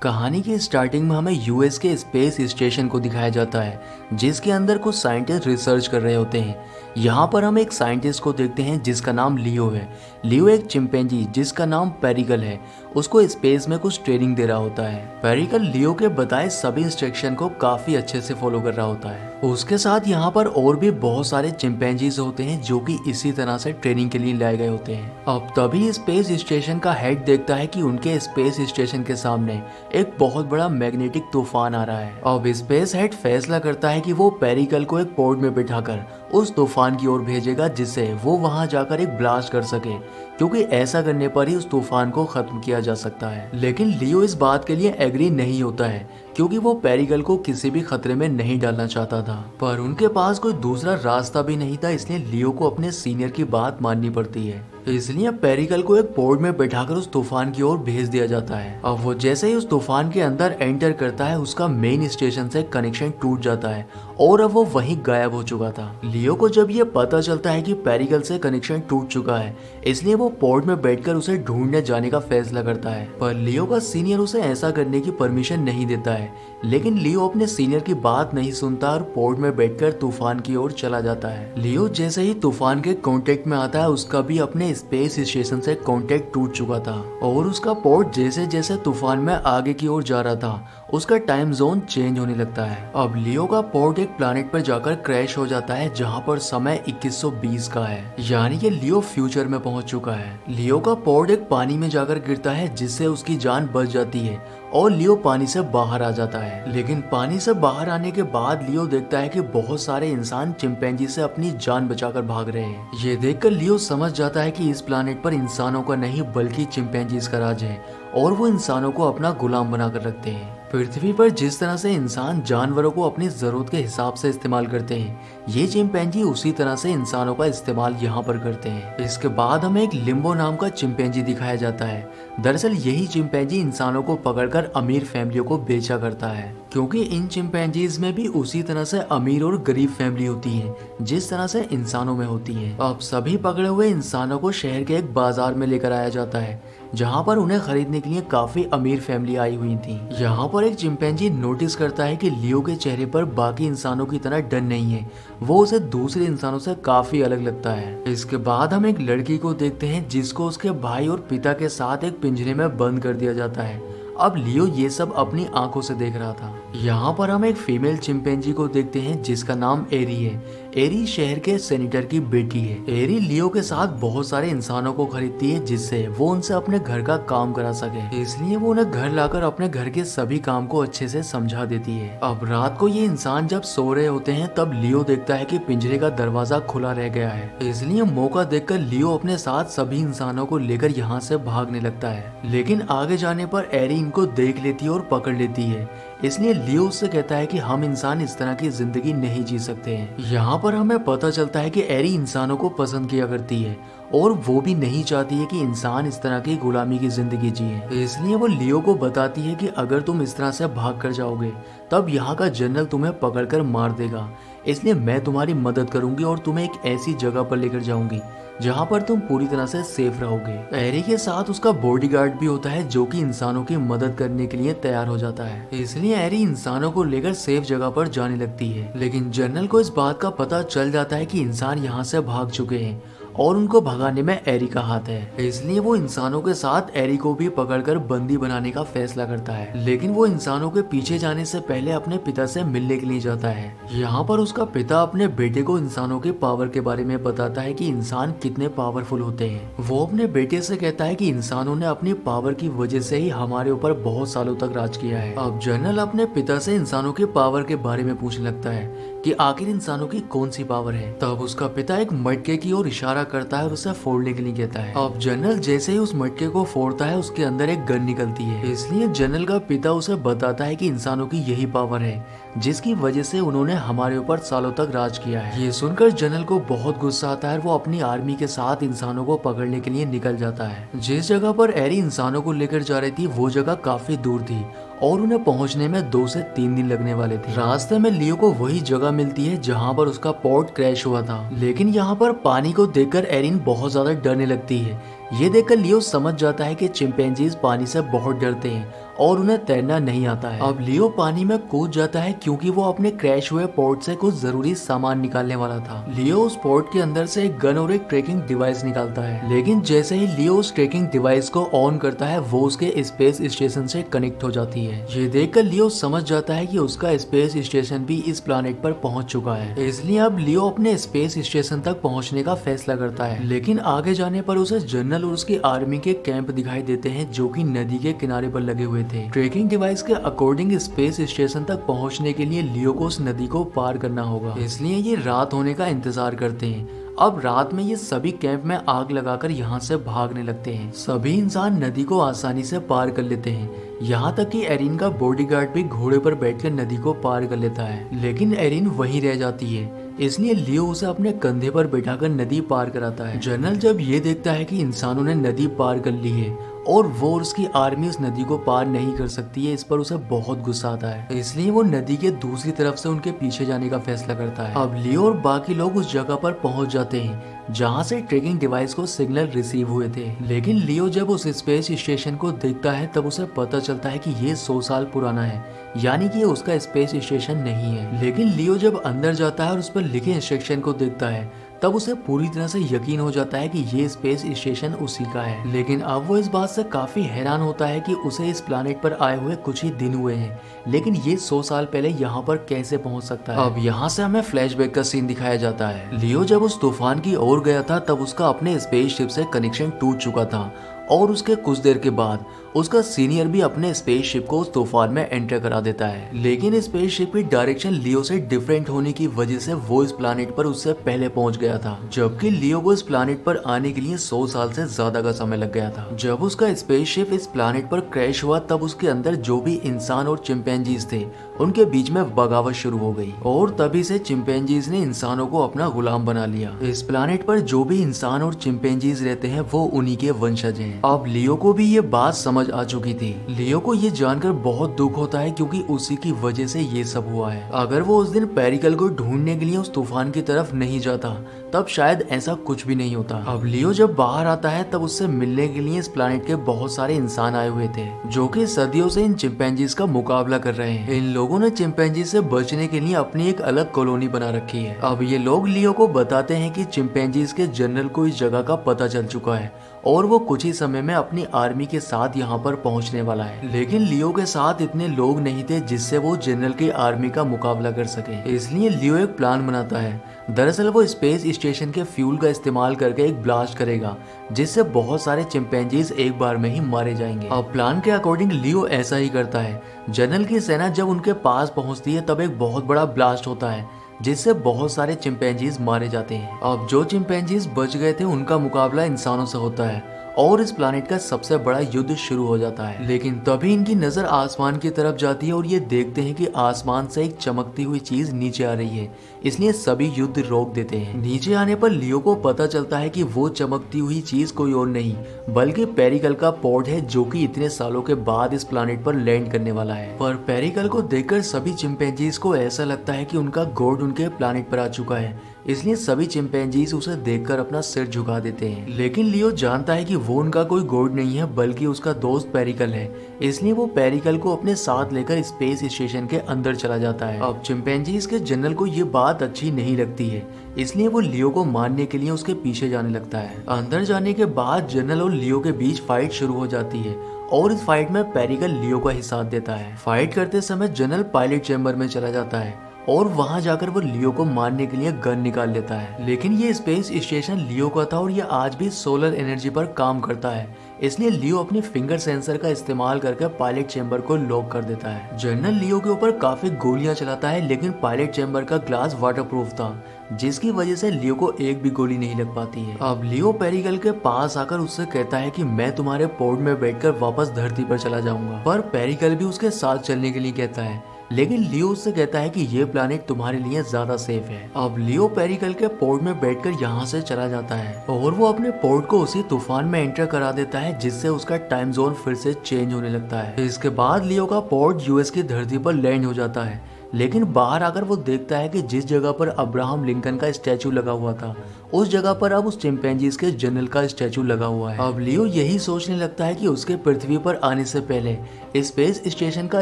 कहानी की स्टार्टिंग में हमें यूएस के स्पेस स्टेशन को दिखाया जाता है जिसके अंदर कुछ साइंटिस्ट रिसर्च कर रहे होते हैं। यहाँ पर हम एक साइंटिस्ट को देखते हैं जिसका नाम लियो है। लियो एक चिंपैंजी जिसका नाम पेरिकल है, उसको स्पेस में कुछ ट्रेनिंग दे रहा होता है। पेरिकल लियो के बताए सभी इंस्ट्रक्शन को काफी अच्छे से फॉलो कर रहा होता है। उसके साथ यहाँ पर और भी बहुत सारे चिंपैंजीज होते हैं जो कि इसी तरह से ट्रेनिंग के लिए लाए गए होते हैं। अब तभी स्पेस स्टेशन का हेड देखता है कि उनके स्पेस स्टेशन के सामने एक बहुत बड़ा मैग्नेटिक तूफान आ रहा है। अब स्पेस हेड फैसला करता है कि वो पेरिकल को एक पोर्ट में बिठाकर उस तूफान की ओर भेजेगा जिससे वो वहां जाकर एक ब्लास्ट कर सके, क्योंकि ऐसा करने पर ही उस तूफान को खत्म किया जा सकता है। लेकिन लियो इस बात के लिए एग्री नहीं होता है क्योंकि वो पेरिकल को किसी भी खतरे में नहीं डालना चाहता था, पर उनके पास कोई दूसरा रास्ता भी नहीं था, इसलिए लियो को अपने सीनियर की बात माननी पड़ती है। इसलिए पेरिकल को एक पोर्ट में बैठाकर उस तूफान की ओर भेज दिया जाता है। अब वो जैसे ही उस तूफान के अंदर एंटर करता है उसका मेन स्टेशन से कनेक्शन टूट जाता है और अब वो वहीं गायब हो चुका था। लियो को जब ये पता चलता है कि पेरिकल से कनेक्शन टूट चुका है, इसलिए वो पोर्ट में बैठकर उसे ढूंढने जाने का फैसला करता है, पर लियो का सीनियर उसे ऐसा करने की परमिशन नहीं देता है। लेकिन लियो अपने सीनियर की बात नहीं सुनता और पोर्ट में बैठकर तूफान की ओर चला जाता है। लियो जैसे ही तूफान के कांटेक्ट में आता है उसका भी अपने स्पेस स्टेशन से कांटेक्ट टूट चुका था और उसका पोर्ट जैसे जैसे तूफान में आगे की ओर जा रहा था उसका टाइम जोन चेंज होने लगता है। अब लियो का पोर्ट एक प्लैनेट पर जाकर क्रैश हो जाता है जहां पर समय 2120 का है, यानी कि लियो फ्यूचर में पहुंच चुका है। लियो का पोर्ट एक पानी में जाकर गिरता है जिससे उसकी जान बच जाती है और लियो पानी से बाहर आ जाता है। लेकिन पानी से बाहर आने के बाद लियो देखता है कि बहुत सारे इंसान चिंपैंजी से अपनी जान बचाकर भाग रहे हैं। ये देखकर लियो समझ जाता है कि इस प्लैनेट पर इंसानों का नहीं बल्कि चिंपैंजीज का राज है और वो इंसानों को अपना गुलाम बनाकर रखते हैं। पृथ्वी पर जिस तरह से इंसान जानवरों को अपनी जरूरत के हिसाब से इस्तेमाल करते हैं, ये चिंपैंजी उसी तरह से इंसानों का इस्तेमाल यहाँ पर करते हैं। इसके बाद हमें एक लिम्बो नाम का चिंपैंजी दिखाया जाता है। दरअसल यही चिंपैंजी इंसानों को पकड़कर अमीर फैमिलियों को बेचा करता है, क्योंकि इन चिंपैंजीज में भी उसी तरह से अमीर और गरीब फैमिली होती है जिस तरह से इंसानों में होती है। अब सभी पकड़े हुए इंसानों को शहर के एक बाजार में लेकर आया जाता है जहाँ पर उन्हें खरीदने के लिए काफी अमीर फैमिली आई हुई थी। यहाँ पर एक चिंपैंजी नोटिस करता है कि लियो के चेहरे पर बाकी इंसानों की तरह डर नहीं है, वो उसे दूसरे इंसानों से काफी अलग लगता है। इसके बाद हम एक लड़की को देखते हैं जिसको उसके भाई और पिता के साथ एक पिंजरे में बंद कर दिया जाता है। अब लियो ये सब अपनी आंखों से देख रहा था। यहाँ पर हम एक फीमेल चिंपैंजी को देखते हैं जिसका नाम एरी है। एरी शहर के सेनेटर की बेटी है। एरी लियो के साथ बहुत सारे इंसानों को खरीदती है जिससे वो उनसे अपने घर का काम करा सके, इसलिए वो उन्हें घर लाकर अपने घर के सभी काम को अच्छे से समझा देती है। अब रात को ये इंसान जब सो रहे होते हैं तब लियो देखता है कि पिंजरे का दरवाजा खुला रह गया है, इसलिए मौका देखकर लियो अपने साथ सभी इंसानों को लेकर यहाँ से भागने लगता है। लेकिन आगे जाने पर एरी इनको देख लेती है और पकड़ लेती है, इसलिए लियो उससे कहता है कि हम इंसान इस तरह की जिंदगी नहीं जी सकते हैं। यहाँ पर हमें पता चलता है कि एरी इंसानों को पसंद किया करती है और वो भी नहीं चाहती है कि इंसान इस तरह की गुलामी की जिंदगी जिए, इसलिए वो लियो को बताती है कि अगर तुम इस तरह से भाग कर जाओगे तब यहाँ का जनरल तुम्हें पकड़कर मार देगा, इसलिए मैं तुम्हारी मदद करूंगी और तुम्हें एक ऐसी जगह पर लेकर जाऊंगी जहाँ पर तुम पूरी तरह से सेफ रहोगे। एरी के साथ उसका बॉडीगार्ड भी होता है जो कि इंसानों की मदद करने के लिए तैयार हो जाता है, इसलिए एरी इंसानों को लेकर सेफ जगह पर जाने लगती है। लेकिन जनरल को इस बात का पता चल जाता है कि इंसान यहाँ से भाग चुके हैं और उनको भगाने में एरी का हाथ है, इसलिए वो इंसानों के साथ एरी को भी पकड़कर बंदी बनाने का फैसला करता है। लेकिन वो इंसानों के पीछे जाने से पहले अपने पिता से मिलने के लिए जाता है। यहाँ पर उसका पिता अपने बेटे को इंसानों के पावर के बारे में बताता है कि इंसान कितने पावरफुल होते हैं। वो अपने बेटे से कहता है कि इंसानों ने अपनी पावर की वजह से ही हमारे ऊपर बहुत सालों तक राज किया है। अब जनरल अपने पिता से इंसानों के पावर के बारे में पूछने लगता है कि आखिर इंसानों की कौन सी पावर है। तब उसका पिता एक मटके की ओर इशारा करता है और उसे फोड़ने के लिए कहता है। अब जनरल जैसे ही उस मटके को फोड़ता है उसके अंदर एक गन निकलती है, इसलिए जनरल का पिता उसे बताता है कि इंसानों की यही पावर है जिसकी वजह से उन्होंने हमारे ऊपर सालों तक राज किया है। ये सुनकर जनरल को बहुत गुस्सा आता है और वो अपनी आर्मी के साथ इंसानों को पकड़ने के लिए निकल जाता है। जिस जगह पर एरी इंसानों को लेकर जा रही थी वो जगह काफी दूर थी और उन्हें पहुंचने में 2 से 3 दिन लगने वाले थे। रास्ते में लियो को वही जगह मिलती है जहां पर उसका पोर्ट क्रैश हुआ था, लेकिन यहाँ पर पानी को देखकर एरिन बहुत ज्यादा डरने लगती है। ये देखकर लियो समझ जाता है कि चिंपैंजीज पानी से बहुत डरते हैं और उन्हें तैरना नहीं आता है। अब लियो पानी में कूद जाता है क्योंकि वो अपने क्रैश हुए पोर्ट से कुछ जरूरी सामान निकालने वाला था। लियो उस पोर्ट के अंदर से एक गन और एक ट्रैकिंग डिवाइस निकालता है, लेकिन जैसे ही लियो उस ट्रैकिंग डिवाइस को ऑन करता है वो उसके स्पेस स्टेशन से कनेक्ट हो जाती है। ये देखकर लियो समझ जाता है कि उसका स्पेस स्टेशन भी इस प्लानेट पर पहुंच चुका है, इसलिए अब लियो अपने स्पेस स्टेशन तक पहुंचने का फैसला करता है। लेकिन आगे जाने पर उसे जनरल और उसकी आर्मी के कैंप दिखाई देते हैं जो कि नदी के किनारे पर लगे हुए थे। ट्रैकिंग डिवाइस के अकॉर्डिंग स्पेस स्टेशन तक पहुंचने के लिए लियो को उस नदी को पार करना होगा, इसलिए ये रात होने का इंतजार करते हैं। अब रात में ये सभी कैंप में आग लगाकर यहाँ से भागने लगते हैं। सभी इंसान नदी को आसानी से पार कर लेते हैं, यहाँ तक कि एरिन का बॉडीगार्ड भी घोड़े पर बैठकर नदी को पार कर लेता है, लेकिन एरिन वहीं रह जाती है, इसलिए लियो उसे अपने कंधे पर बैठाकर नदी पार कराता है। जनरल जब ये देखता है कि इंसानों ने नदी पार कर ली है और वो और उसकी आर्मी उस नदी को पार नहीं कर सकती है, इस पर उसे बहुत गुस्सा आता है, इसलिए वो नदी के दूसरी तरफ से उनके पीछे जाने का फैसला करता है। अब लियो और बाकी लोग उस जगह पर पहुंच जाते हैं जहां से ट्रैकिंग डिवाइस को सिग्नल रिसीव हुए थे, लेकिन लियो जब उस स्पेस स्टेशन को देखता है तब उसे पता चलता है कि ये 100 साल पुराना है, यानी कि ये उसका स्पेस स्टेशन नहीं है। लेकिन लियो जब अंदर जाता है और उस पर लिखे इंस्ट्रक्शन को देखता है तब उसे पूरी तरह से यकीन हो जाता है कि ये स्पेस स्टेशन उसी का है। लेकिन अब वो इस बात से काफी हैरान होता है कि उसे इस प्लानेट पर आए हुए कुछ ही दिन हुए हैं, लेकिन ये 100 साल पहले यहाँ पर कैसे पहुँच सकता है। अब यहाँ से हमें फ्लैशबैक का सीन दिखाया जाता है। लियो जब उस तूफान की ओर गया था तब उसका अपने स्पेसशिप से कनेक्शन टूट चुका था और उसके कुछ देर के बाद उसका सीनियर भी अपने स्पेसशिप को उस तूफान में एंटर करा देता है, लेकिन स्पेसशिप की डायरेक्शन लियो से डिफरेंट होने की वजह से वो इस प्लानेट पर उससे पहले पहुंच गया था, जबकि लियो को इस प्लानेट पर आने के लिए 100 साल से ज्यादा का समय लग गया था। जब उसका स्पेसशिप इस प्लानेट पर क्रैश हुआ तब उसके अंदर जो भी इंसान और चिंपैंजीज थे उनके बीच में बगावत शुरू हो गई और तभी से चिंपैंजीज ने इंसानों को अपना गुलाम बना लिया। इस प्लानेट पर जो भी इंसान और चिंपैंजीज रहते हैं वो उन्हीं के वंशज हैं। अब लियो को भी ये बात समझ आ चुकी थी। लियो को ये जानकर बहुत दुख होता है क्योंकि उसी की वजह से ये सब हुआ है। अगर वो उस दिन पेरिकल को ढूंढने के लिए उस तूफान की तरफ नहीं जाता तब शायद ऐसा कुछ भी नहीं होता। अब लियो जब बाहर आता है तब उससे मिलने के लिए इस प्लानेट के बहुत सारे इंसान आए हुए थे जो कि सदियों से इन चिंपैंजीज का मुकाबला कर रहे हैं। इन लोगों ने चिंपैंजी से बचने के लिए अपनी एक अलग कॉलोनी बना रखी है। अब ये लोग लियो को बताते हैं कि चिंपैंजीज के जनरल को इस जगह का पता चल चुका है और वो कुछ ही समय में अपनी आर्मी के साथ यहाँ पर पहुँचने वाला है, लेकिन लियो के साथ इतने लोग नहीं थे जिससे वो जनरल की आर्मी का मुकाबला कर सके। इसलिए लियो एक प्लान बनाता है। दरअसल वो स्पेस स्टेशन के फ्यूल का इस्तेमाल करके एक ब्लास्ट करेगा जिससे बहुत सारे चिंपैंजीज एक बार में ही मारे जाएंगे। अब प्लान के अकॉर्डिंग लियो ऐसा ही करता है। जनरल की सेना जब उनके पास पहुंचती है तब एक बहुत बड़ा ब्लास्ट होता है जिससे बहुत सारे चिंपैंजीज मारे जाते हैं। अब जो चिंपैंजीज बच गए थे उनका मुकाबला इंसानों से होता है और इस प्लानेट का सबसे बड़ा युद्ध शुरू हो जाता है। लेकिन तभी इनकी नजर आसमान की तरफ जाती है और ये देखते हैं कि आसमान से एक चमकती हुई चीज नीचे आ रही है, इसलिए सभी युद्ध रोक देते हैं। नीचे आने पर लियो को पता चलता है कि वो चमकती हुई चीज कोई और नहीं बल्कि पेरिकल का पोर्ट है जो कि इतने सालों के बाद इस प्लानेट पर लैंड करने वाला है। पर पेरिकल को देखकर सभी चिंपैंजीज को ऐसा लगता है कि उनका गॉड उनके प्लानेट पर आ चुका है, इसलिए सभी चिंपैंजीज उसे देखकर अपना सिर झुका देते हैं। लेकिन लियो जानता है कि वो उनका कोई गॉड नहीं है बल्कि उसका दोस्त पेरिकल है, इसलिए वो पेरिकल को अपने साथ लेकर स्पेस स्टेशन के अंदर चला जाता है। अब चिंपैंजीज के जनरल को ये बात अच्छी नहीं लगती है, इसलिए वो लियो को मारने के लिए उसके पीछे जाने लगता है। अंदर जाने के बाद जनरल और लियो के बीच फाइट शुरू हो जाती है और इस फाइट में पेरिकल लियो का ही साथ देता है। फाइट करते समय जनरल पायलट चैम्बर में चला जाता है और वहां जाकर वो लियो को मारने के लिए गन निकाल लेता है। लेकिन ये स्पेस स्टेशन लियो का था और ये आज भी सोलर एनर्जी पर काम करता है, इसलिए लियो अपनी फिंगर सेंसर का इस्तेमाल करके पायलट चैम्बर को लॉक कर देता है। जनरल लियो के ऊपर काफी गोलियां चलाता है लेकिन पायलट चैम्बर का ग्लास वाटरप्रूफ था जिसकी वजह से लियो को एक भी गोली नहीं लग पाती है। अब लियो पेरिकल के पास आकर उससे कहता है कि मैं तुम्हारे पोर्ट में बैठकर वापस धरती पर चला जाऊंगा, पर पेरिकल भी उसके साथ चलने के लिए कहता है, लेकिन लियो उससे कहता है कि ये प्लानेट तुम्हारे लिए ज्यादा सेफ है। अब लियो पेरिकल के पोर्ट में बैठकर यहाँ से चला जाता है और वो अपने पोर्ट को उसी तूफान में एंटर करा देता है जिससे उसका टाइम जोन फिर से चेंज होने लगता है। इसके बाद लियो का पोर्ट यूएस की धरती पर लैंड हो जाता है। लेकिन बाहर आकर वो देखता है कि जिस जगह पर अब्राहम लिंकन का स्टैचू लगा हुआ था उस जगह पर अब उस चिंपैंजीज के जनरल का स्टैचू लगा हुआ है। अब लियो यही सोचने लगता है कि उसके पृथ्वी पर आने से पहले स्पेस स्टेशन का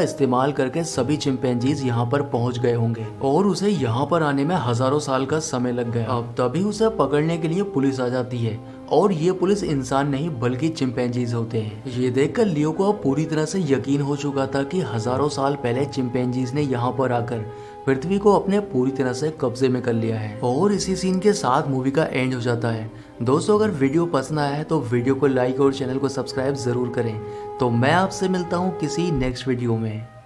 इस्तेमाल करके सभी चिंपैंजीज यहाँ पर पहुंच गए होंगे और उसे यहाँ पर आने में हजारों साल का समय लग गया। अब तभी उसे पकड़ने के लिए पुलिस आ जाती है और ये पुलिस इंसान नहीं बल्कि चिंपैंजीज होते हैं। ये देखकर लियो को अब पूरी तरह से यकीन हो चुका था कि हजारों साल पहले चिंपैंजीज ने यहाँ पर आकर पृथ्वी को अपने पूरी तरह से कब्जे में कर लिया है। और इसी सीन के साथ मूवी का एंड हो जाता है। दोस्तों अगर वीडियो पसंद आया है तो वीडियो को लाइक और चैनल को सब्सक्राइब जरूर करें। तो मैं आपसे मिलता हूँ किसी नेक्स्ट वीडियो में।